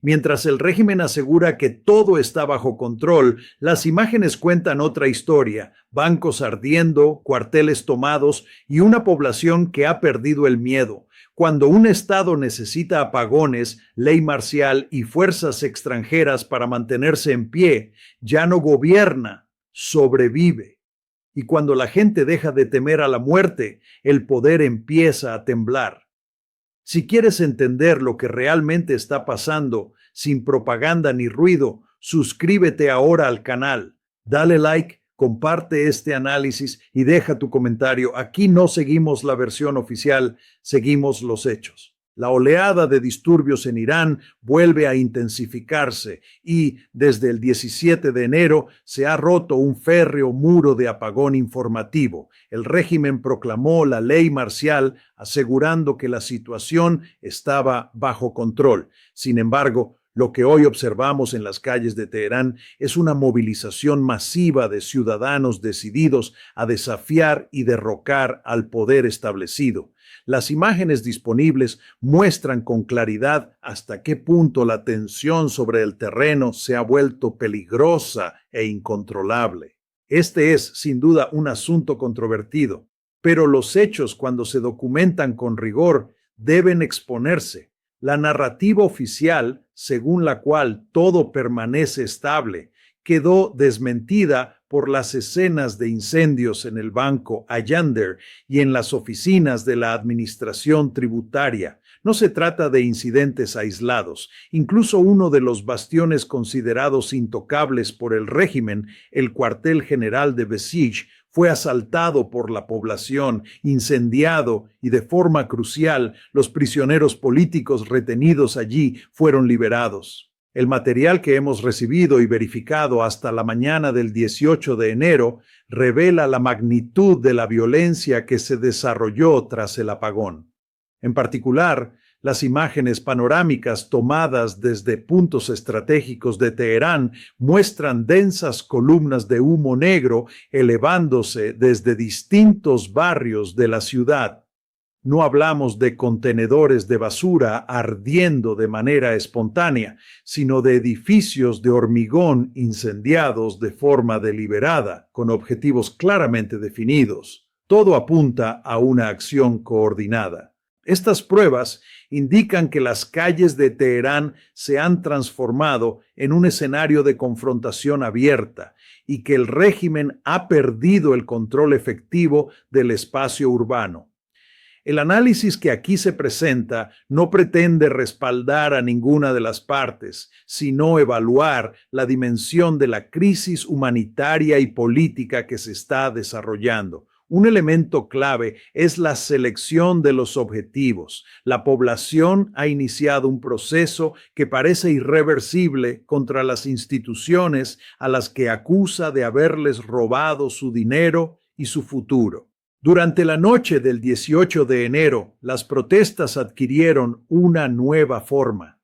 Mientras el régimen asegura que todo está bajo control, las imágenes cuentan otra historia: bancos ardiendo, cuarteles tomados y una población que ha perdido el miedo. Cuando un Estado necesita apagones, ley marcial y fuerzas extranjeras para mantenerse en pie, ya no gobierna, sobrevive. Y cuando la gente deja de temer a la muerte, el poder empieza a temblar. Si quieres entender lo que realmente está pasando, sin propaganda ni ruido, suscríbete ahora al canal, dale like, comparte este análisis y deja tu comentario. Aquí no seguimos la versión oficial, seguimos los hechos. La oleada de disturbios en Irán vuelve a intensificarse y desde el 17 de enero se ha roto un férreo muro de apagón informativo. El régimen proclamó la ley marcial asegurando que la situación estaba bajo control. Sin embargo, lo que hoy observamos en las calles de Teherán es una movilización masiva de ciudadanos decididos a desafiar y derrocar al poder establecido. Las imágenes disponibles muestran con claridad hasta qué punto la tensión sobre el terreno se ha vuelto peligrosa e incontrolable. Este es, sin duda, un asunto controvertido, pero los hechos, cuando se documentan con rigor, deben exponerse. La narrativa oficial, según la cual todo permanece estable, quedó desmentida por las escenas de incendios en el banco Ayander y en las oficinas de la administración tributaria. No se trata de incidentes aislados. Incluso uno de los bastiones considerados intocables por el régimen, el cuartel general de Basij, fue asaltado por la población, incendiado y de forma crucial, los prisioneros políticos retenidos allí fueron liberados. El material que hemos recibido y verificado hasta la mañana del 18 de enero revela la magnitud de la violencia que se desarrolló tras el apagón. En particular, las imágenes panorámicas tomadas desde puntos estratégicos de Teherán muestran densas columnas de humo negro elevándose desde distintos barrios de la ciudad. No hablamos de contenedores de basura ardiendo de manera espontánea, sino de edificios de hormigón incendiados de forma deliberada, con objetivos claramente definidos. Todo apunta a una acción coordinada. Estas pruebas indican que las calles de Teherán se han transformado en un escenario de confrontación abierta y que el régimen ha perdido el control efectivo del espacio urbano. El análisis que aquí se presenta no pretende respaldar a ninguna de las partes, sino evaluar la dimensión de la crisis humanitaria y política que se está desarrollando. Un elemento clave es la selección de los objetivos. La población ha iniciado un proceso que parece irreversible contra las instituciones a las que acusa de haberles robado su dinero y su futuro. Durante la noche del 18 de enero, las protestas adquirieron una nueva forma.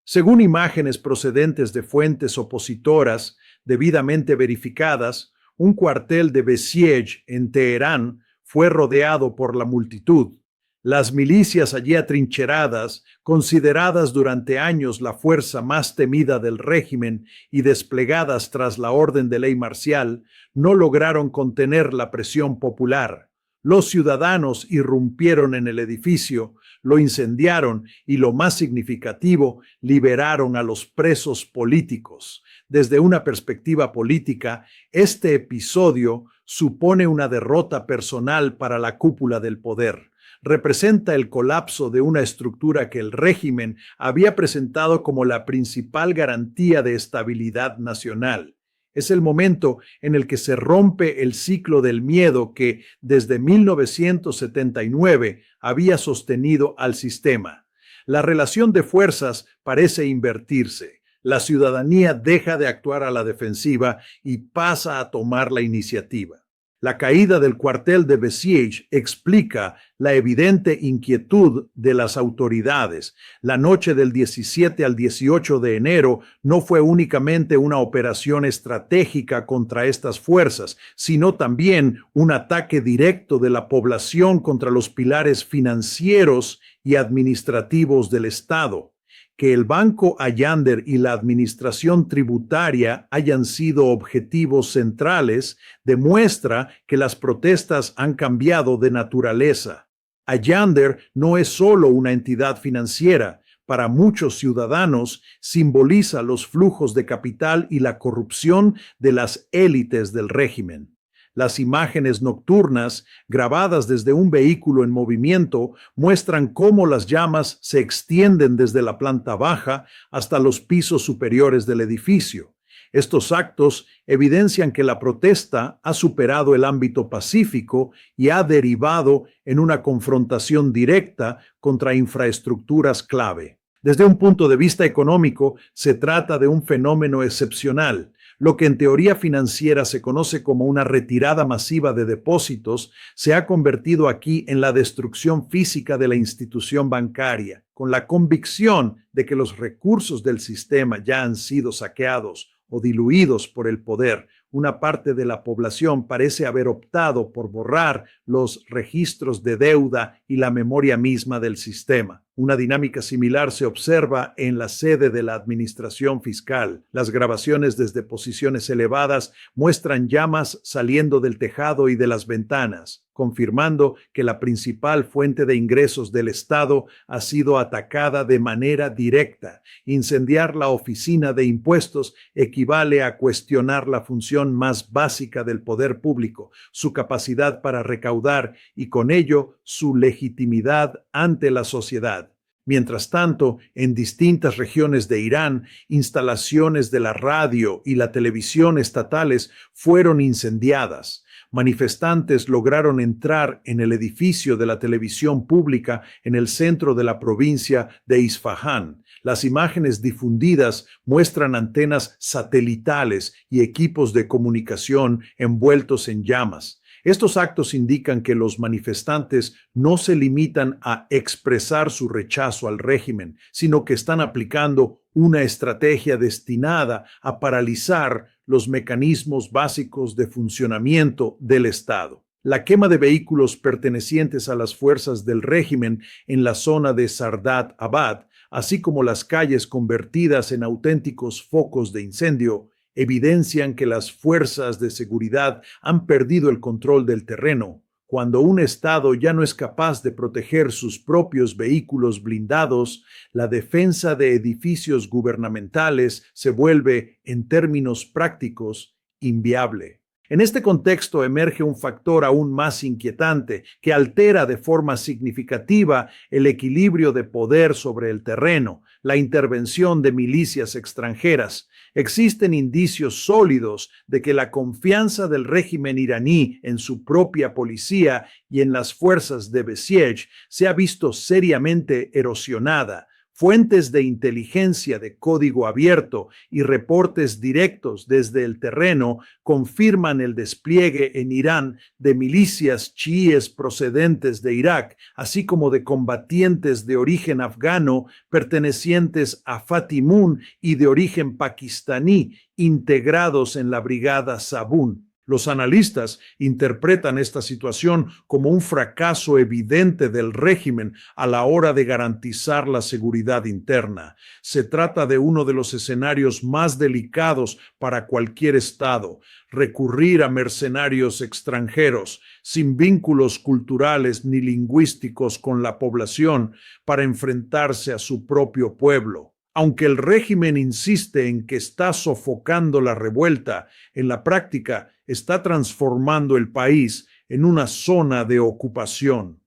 Según imágenes procedentes de fuentes opositoras debidamente verificadas, un cuartel de Basij en Teherán fue rodeado por la multitud. Las milicias allí atrincheradas, consideradas durante años la fuerza más temida del régimen y desplegadas tras la orden de ley marcial, no lograron contener la presión popular. Los ciudadanos irrumpieron en el edificio, lo incendiaron y, lo más significativo, liberaron a los presos políticos. Desde una perspectiva política, este episodio supone una derrota personal para la cúpula del poder. Representa el colapso de una estructura que el régimen había presentado como la principal garantía de estabilidad nacional. Es el momento en el que se rompe el ciclo del miedo que, desde 1979, había sostenido al sistema. La relación de fuerzas parece invertirse. La ciudadanía deja de actuar a la defensiva y pasa a tomar la iniciativa. La caída del cuartel de Basij explica la evidente inquietud de las autoridades. La noche del 17 al 18 de enero no fue únicamente una operación estratégica contra estas fuerzas, sino también un ataque directo de la población contra los pilares financieros y administrativos del Estado. Que el Banco Allender y la administración tributaria hayan sido objetivos centrales demuestra que las protestas han cambiado de naturaleza. Allender no es solo una entidad financiera. Para muchos ciudadanos simboliza los flujos de capital y la corrupción de las élites del régimen. Las imágenes nocturnas, grabadas desde un vehículo en movimiento, muestran cómo las llamas se extienden desde la planta baja hasta los pisos superiores del edificio. Estos actos evidencian que la protesta ha superado el ámbito pacífico y ha derivado en una confrontación directa contra infraestructuras clave. Desde un punto de vista económico, se trata de un fenómeno excepcional. Lo que en teoría financiera se conoce como una retirada masiva de depósitos se ha convertido aquí en la destrucción física de la institución bancaria, con la convicción de que los recursos del sistema ya han sido saqueados o diluidos por el poder. Una parte de la población parece haber optado por borrar los registros de deuda y la memoria misma del sistema. Una dinámica similar se observa en la sede de la administración fiscal. Las grabaciones desde posiciones elevadas muestran llamas saliendo del tejado y de las ventanas, confirmando que la principal fuente de ingresos del Estado ha sido atacada de manera directa. Incendiar la oficina de impuestos equivale a cuestionar la función más básica del poder público, su capacidad para recaudar y con ello su legitimidad ante la sociedad. Mientras tanto, en distintas regiones de Irán, instalaciones de la radio y la televisión estatales fueron incendiadas. Manifestantes lograron entrar en el edificio de la televisión pública en el centro de la provincia de Isfahán. Las imágenes difundidas muestran antenas satelitales y equipos de comunicación envueltos en llamas. Estos actos indican que los manifestantes no se limitan a expresar su rechazo al régimen, sino que están aplicando una estrategia destinada a paralizar los mecanismos básicos de funcionamiento del Estado. La quema de vehículos pertenecientes a las fuerzas del régimen en la zona de Sardat Abad, así como las calles convertidas en auténticos focos de incendio, evidencian que las fuerzas de seguridad han perdido el control del terreno. Cuando un Estado ya no es capaz de proteger sus propios vehículos blindados, la defensa de edificios gubernamentales se vuelve, en términos prácticos, inviable. En este contexto emerge un factor aún más inquietante que altera de forma significativa el equilibrio de poder sobre el terreno, la intervención de milicias extranjeras. Existen indicios sólidos de que la confianza del régimen iraní en su propia policía y en las fuerzas de Besiege se ha visto seriamente erosionada. Fuentes de inteligencia de código abierto y reportes directos desde el terreno confirman el despliegue en Irán de milicias chiíes procedentes de Irak, así como de combatientes de origen afgano pertenecientes a Fatimun y de origen pakistaní integrados en la brigada Sabún. Los analistas interpretan esta situación como un fracaso evidente del régimen a la hora de garantizar la seguridad interna. Se trata de uno de los escenarios más delicados para cualquier Estado. Recurrir a mercenarios extranjeros, sin vínculos culturales ni lingüísticos con la población, para enfrentarse a su propio pueblo. Aunque el régimen insiste en que está sofocando la revuelta, en la práctica está transformando el país en una zona de ocupación.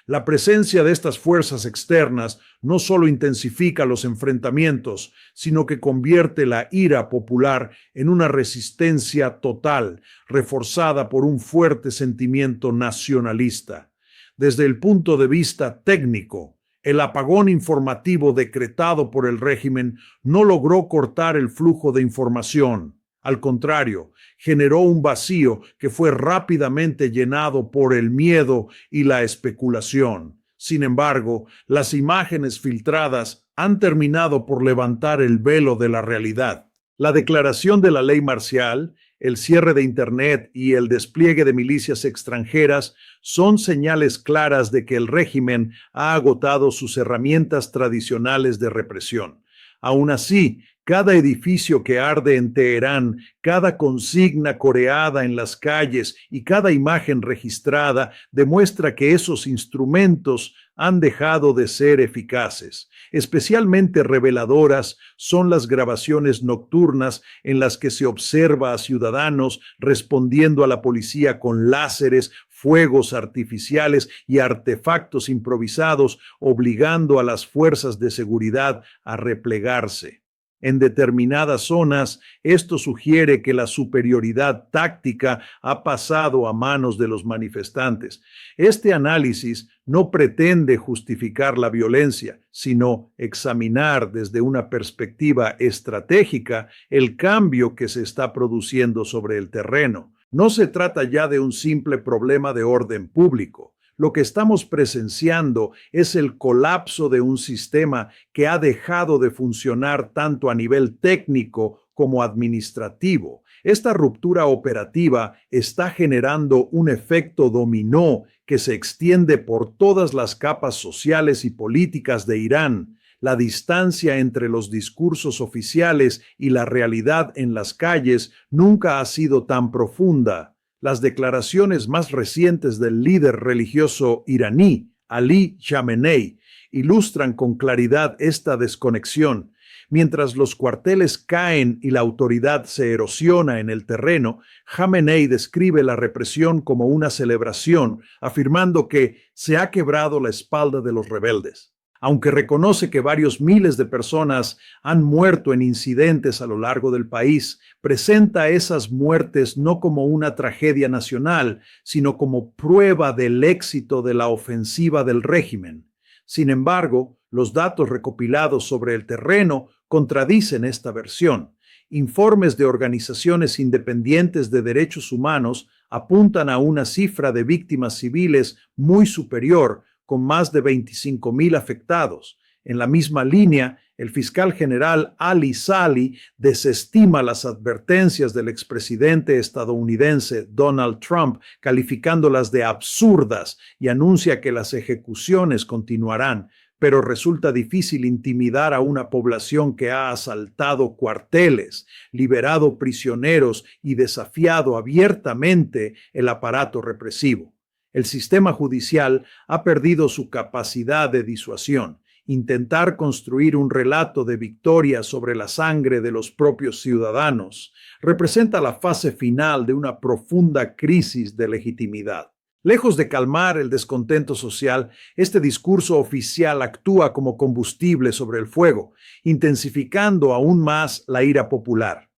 La presencia de estas fuerzas externas no solo intensifica los enfrentamientos, sino que convierte la ira popular en una resistencia total, reforzada por un fuerte sentimiento nacionalista. Desde el punto de vista técnico, el apagón informativo decretado por el régimen no logró cortar el flujo de información. Al contrario, generó un vacío que fue rápidamente llenado por el miedo y la especulación. Sin embargo, las imágenes filtradas han terminado por levantar el velo de la realidad. La declaración de la ley marcial, El cierre de Internet y el despliegue de milicias extranjeras son señales claras de que el régimen ha agotado sus herramientas tradicionales de represión. Aún así, cada edificio que arde en Teherán, cada consigna coreada en las calles y cada imagen registrada demuestra que esos instrumentos han dejado de ser eficaces. Especialmente reveladoras son las grabaciones nocturnas en las que se observa a ciudadanos respondiendo a la policía con láseres, fuegos artificiales y artefactos improvisados, obligando a las fuerzas de seguridad a replegarse. En determinadas zonas, esto sugiere que la superioridad táctica ha pasado a manos de los manifestantes. Este análisis no pretende justificar la violencia, sino examinar desde una perspectiva estratégica el cambio que se está produciendo sobre el terreno. No se trata ya de un simple problema de orden público. Lo que estamos presenciando es el colapso de un sistema que ha dejado de funcionar tanto a nivel técnico como administrativo. Esta ruptura operativa está generando un efecto dominó que se extiende por todas las capas sociales y políticas de Irán. La distancia entre los discursos oficiales y la realidad en las calles nunca ha sido tan profunda. Las declaraciones más recientes del líder religioso iraní, Ali Khamenei, ilustran con claridad esta desconexión. Mientras los cuarteles caen y la autoridad se erosiona en el terreno, Khamenei describe la represión como una celebración, afirmando que se ha quebrado la espalda de los rebeldes. Aunque reconoce que varios miles de personas han muerto en incidentes a lo largo del país, presenta esas muertes no como una tragedia nacional, sino como prueba del éxito de la ofensiva del régimen. Sin embargo, los datos recopilados sobre el terreno contradicen esta versión. Informes de organizaciones independientes de derechos humanos apuntan a una cifra de víctimas civiles muy superior, con más de 25,000 afectados. En la misma línea, el fiscal general Ali Saleh desestima las advertencias del expresidente estadounidense Donald Trump, calificándolas de absurdas, y anuncia que las ejecuciones continuarán, pero resulta difícil intimidar a una población que ha asaltado cuarteles, liberado prisioneros y desafiado abiertamente el aparato represivo. El sistema judicial ha perdido su capacidad de disuasión. Intentar construir un relato de victoria sobre la sangre de los propios ciudadanos representa la fase final de una profunda crisis de legitimidad. Lejos de calmar el descontento social, este discurso oficial actúa como combustible sobre el fuego, intensificando aún más la ira popular.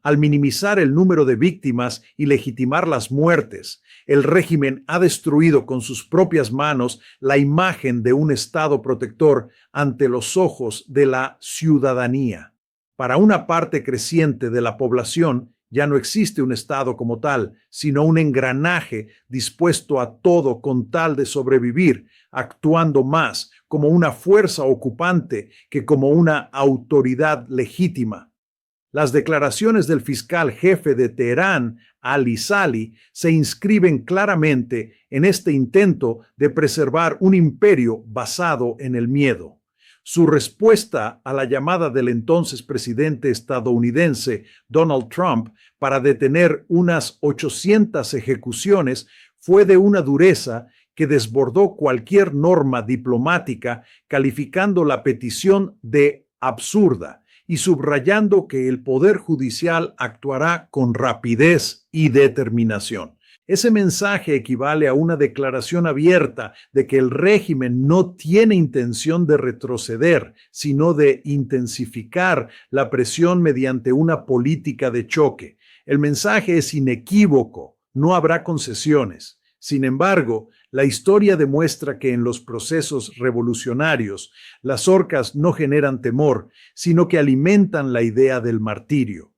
Al minimizar el número de víctimas y legitimar las muertes, el régimen ha destruido con sus propias manos la imagen de un Estado protector ante los ojos de la ciudadanía. Para una parte creciente de la población, ya no existe un Estado como tal, sino un engranaje dispuesto a todo con tal de sobrevivir, actuando más como una fuerza ocupante que como una autoridad legítima. Las declaraciones del fiscal jefe de Teherán, Ali Saleh, se inscriben claramente en este intento de preservar un imperio basado en el miedo. Su respuesta a la llamada del entonces presidente estadounidense Donald Trump para detener unas 800 ejecuciones fue de una dureza que desbordó cualquier norma diplomática, calificando la petición de absurda y subrayando que el Poder Judicial actuará con rapidez y determinación. Ese mensaje equivale a una declaración abierta de que el régimen no tiene intención de retroceder, sino de intensificar la presión mediante una política de choque. El mensaje es inequívoco, no habrá concesiones. Sin embargo, la historia demuestra que en los procesos revolucionarios, las horcas no generan temor, sino que alimentan la idea del martirio.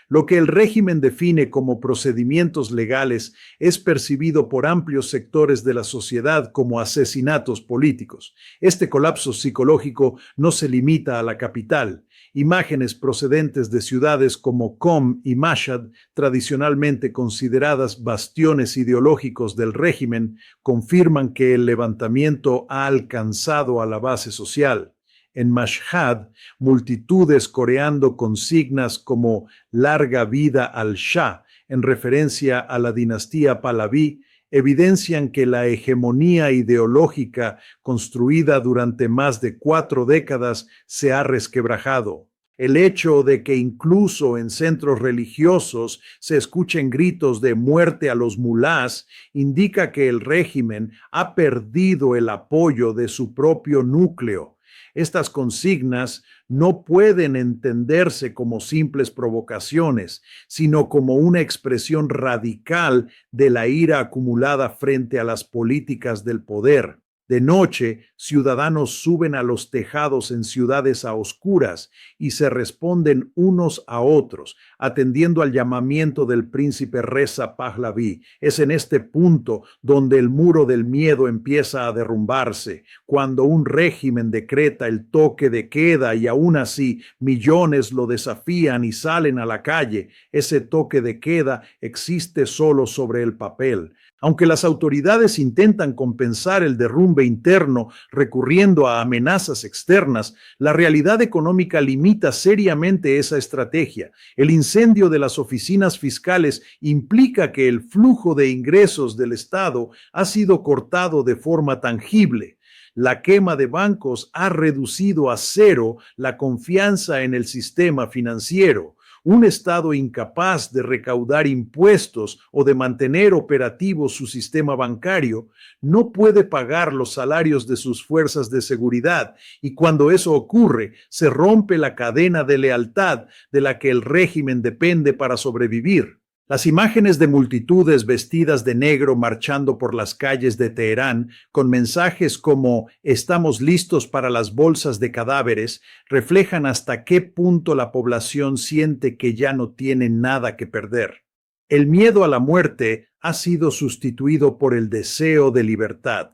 Lo que el régimen define como procedimientos legales es percibido por amplios sectores de la sociedad como asesinatos políticos. Este colapso psicológico no se limita a la capital. Imágenes procedentes de ciudades como Qom y Mashhad, tradicionalmente consideradas bastiones ideológicos del régimen, confirman que el levantamiento ha alcanzado a la base social. En Mashhad, multitudes coreando consignas como «Larga vida al Shah», en referencia a la dinastía Pahlaví, evidencian que la hegemonía ideológica construida durante más de 4 décadas se ha resquebrajado. El hecho de que incluso en centros religiosos se escuchen gritos de muerte a los mulás indica que el régimen ha perdido el apoyo de su propio núcleo. Estas consignas no pueden entenderse como simples provocaciones, sino como una expresión radical de la ira acumulada frente a las políticas del poder. De noche, ciudadanos suben a los tejados en ciudades a oscuras y se responden unos a otros, atendiendo al llamamiento del príncipe Reza Pahlaví. Es en este punto donde el muro del miedo empieza a derrumbarse, cuando un régimen decreta el toque de queda y aún así millones lo desafían y salen a la calle. Ese toque de queda existe solo sobre el papel. Aunque las autoridades intentan compensar el derrumbe interno recurriendo a amenazas externas, la realidad económica limita seriamente esa estrategia. El incendio de las oficinas fiscales implica que el flujo de ingresos del Estado ha sido cortado de forma tangible. La quema de bancos ha reducido a cero la confianza en el sistema financiero. Un Estado incapaz de recaudar impuestos o de mantener operativo su sistema bancario no puede pagar los salarios de sus fuerzas de seguridad, y cuando eso ocurre, se rompe la cadena de lealtad de la que el régimen depende para sobrevivir. Las imágenes de multitudes vestidas de negro marchando por las calles de Teherán con mensajes como «Estamos listos para las bolsas de cadáveres» reflejan hasta qué punto la población siente que ya no tiene nada que perder. El miedo a la muerte ha sido sustituido por el deseo de libertad.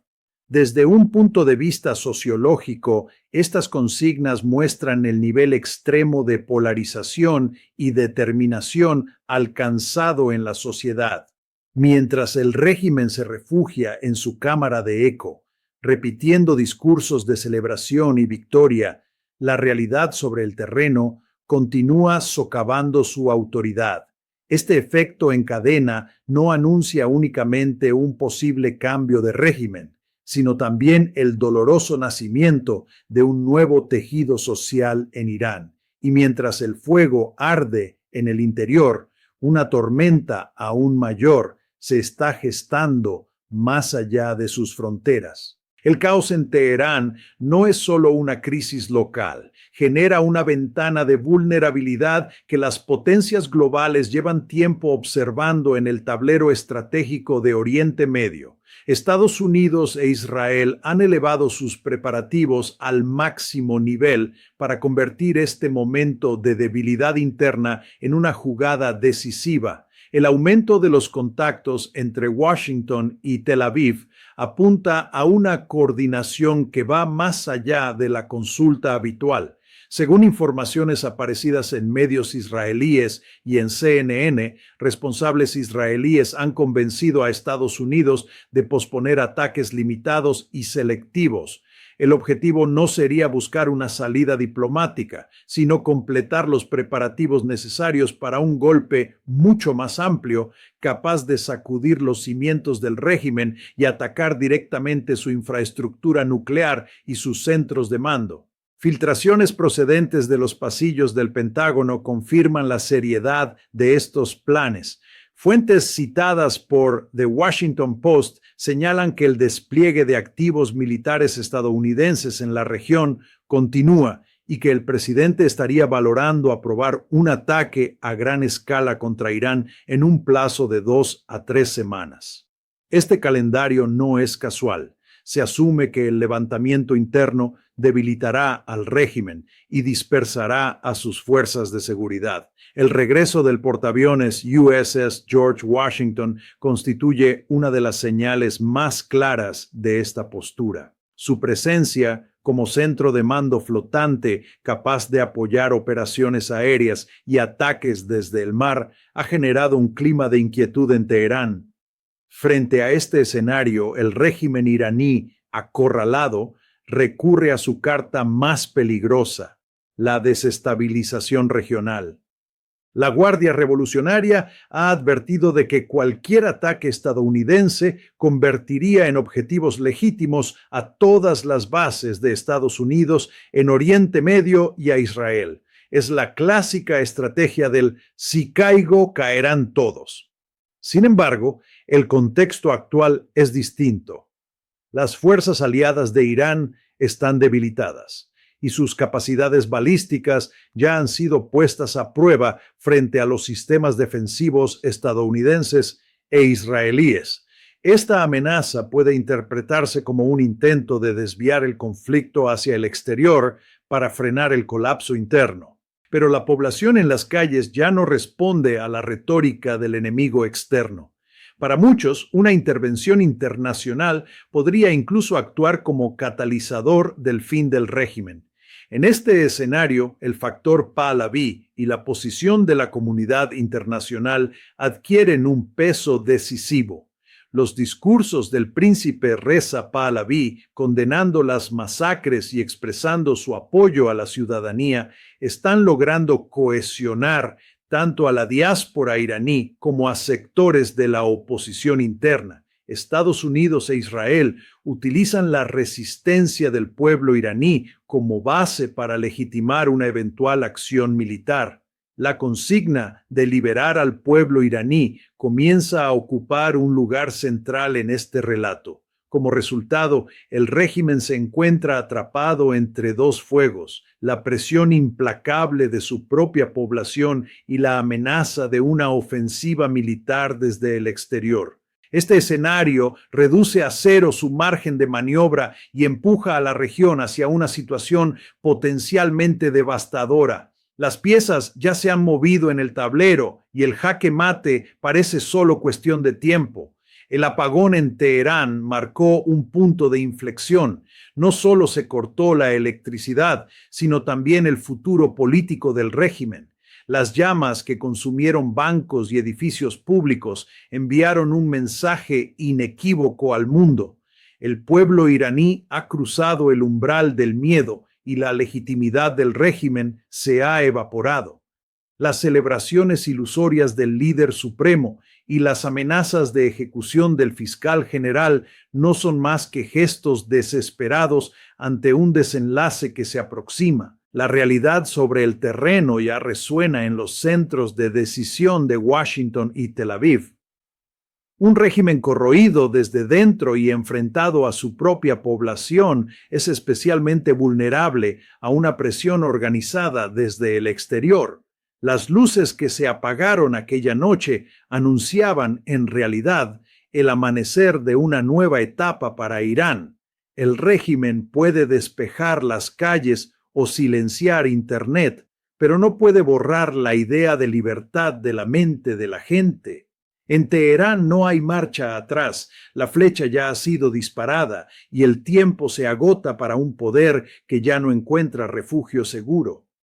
Desde un punto de vista sociológico, estas consignas muestran el nivel extremo de polarización y determinación alcanzado en la sociedad. Mientras el régimen se refugia en su cámara de eco, repitiendo discursos de celebración y victoria, la realidad sobre el terreno continúa socavando su autoridad. Este efecto en cadena no anuncia únicamente un posible cambio de régimen, sino también el doloroso nacimiento de un nuevo tejido social en Irán. Y mientras el fuego arde en el interior, una tormenta aún mayor se está gestando más allá de sus fronteras. El caos en Teherán no es solo una crisis local, genera una ventana de vulnerabilidad que las potencias globales llevan tiempo observando en el tablero estratégico de Oriente Medio. Estados Unidos e Israel han elevado sus preparativos al máximo nivel para convertir este momento de debilidad interna en una jugada decisiva. El aumento de los contactos entre Washington y Tel Aviv apunta a una coordinación que va más allá de la consulta habitual. Según informaciones aparecidas en medios israelíes y en CNN, responsables israelíes han convencido a Estados Unidos de posponer ataques limitados y selectivos. El objetivo no sería buscar una salida diplomática, sino completar los preparativos necesarios para un golpe mucho más amplio, capaz de sacudir los cimientos del régimen y atacar directamente su infraestructura nuclear y sus centros de mando. Filtraciones procedentes de los pasillos del Pentágono confirman la seriedad de estos planes. Fuentes citadas por The Washington Post señalan que el despliegue de activos militares estadounidenses en la región continúa y que el presidente estaría valorando aprobar un ataque a gran escala contra Irán en un plazo de 2 a 3 semanas. Este calendario no es casual. Se asume que el levantamiento interno debilitará al régimen y dispersará a sus fuerzas de seguridad. El regreso del portaaviones USS George Washington constituye una de las señales más claras de esta postura. Su presencia como centro de mando flotante capaz de apoyar operaciones aéreas y ataques desde el mar, ha generado un clima de inquietud en Teherán. Frente a este escenario, el régimen iraní, acorralado, recurre a su carta más peligrosa, la desestabilización regional. La Guardia Revolucionaria ha advertido de que cualquier ataque estadounidense convertiría en objetivos legítimos a todas las bases de Estados Unidos en Oriente Medio y a Israel. Es la clásica estrategia del si caigo, caerán todos. Sin embargo, el contexto actual es distinto. Las fuerzas aliadas de Irán están debilitadas y sus capacidades balísticas ya han sido puestas a prueba frente a los sistemas defensivos estadounidenses e israelíes. Esta amenaza puede interpretarse como un intento de desviar el conflicto hacia el exterior para frenar el colapso interno. Pero la población en las calles ya no responde a la retórica del enemigo externo. Para muchos, una intervención internacional podría incluso actuar como catalizador del fin del régimen. En este escenario, el factor Pahlaví y la posición de la comunidad internacional adquieren un peso decisivo. Los discursos del príncipe Reza Pahlaví, condenando las masacres y expresando su apoyo a la ciudadanía, están logrando cohesionar tanto a la diáspora iraní como a sectores de la oposición interna. Estados Unidos e Israel utilizan la resistencia del pueblo iraní como base para legitimar una eventual acción militar. La consigna de liberar al pueblo iraní comienza a ocupar un lugar central en este relato. Como resultado, el régimen se encuentra atrapado entre dos fuegos: la presión implacable de su propia población y la amenaza de una ofensiva militar desde el exterior. Este escenario reduce a cero su margen de maniobra y empuja a la región hacia una situación potencialmente devastadora. Las piezas ya se han movido en el tablero y el jaque mate parece solo cuestión de tiempo. El apagón en Teherán marcó un punto de inflexión. No solo se cortó la electricidad, sino también el futuro político del régimen. Las llamas que consumieron bancos y edificios públicos enviaron un mensaje inequívoco al mundo. El pueblo iraní ha cruzado el umbral del miedo y la legitimidad del régimen se ha evaporado. Las celebraciones ilusorias del líder supremo y las amenazas de ejecución del fiscal general no son más que gestos desesperados ante un desenlace que se aproxima. La realidad sobre el terreno ya resuena en los centros de decisión de Washington y Tel Aviv. Un régimen corroído desde dentro y enfrentado a su propia población es especialmente vulnerable a una presión organizada desde el exterior. Las luces que se apagaron aquella noche anunciaban, en realidad, el amanecer de una nueva etapa para Irán. El régimen puede despejar las calles o silenciar Internet, pero no puede borrar la idea de libertad de la mente de la gente. En Teherán no hay marcha atrás, la flecha ya ha sido disparada y el tiempo se agota para un poder que ya no encuentra refugio seguro.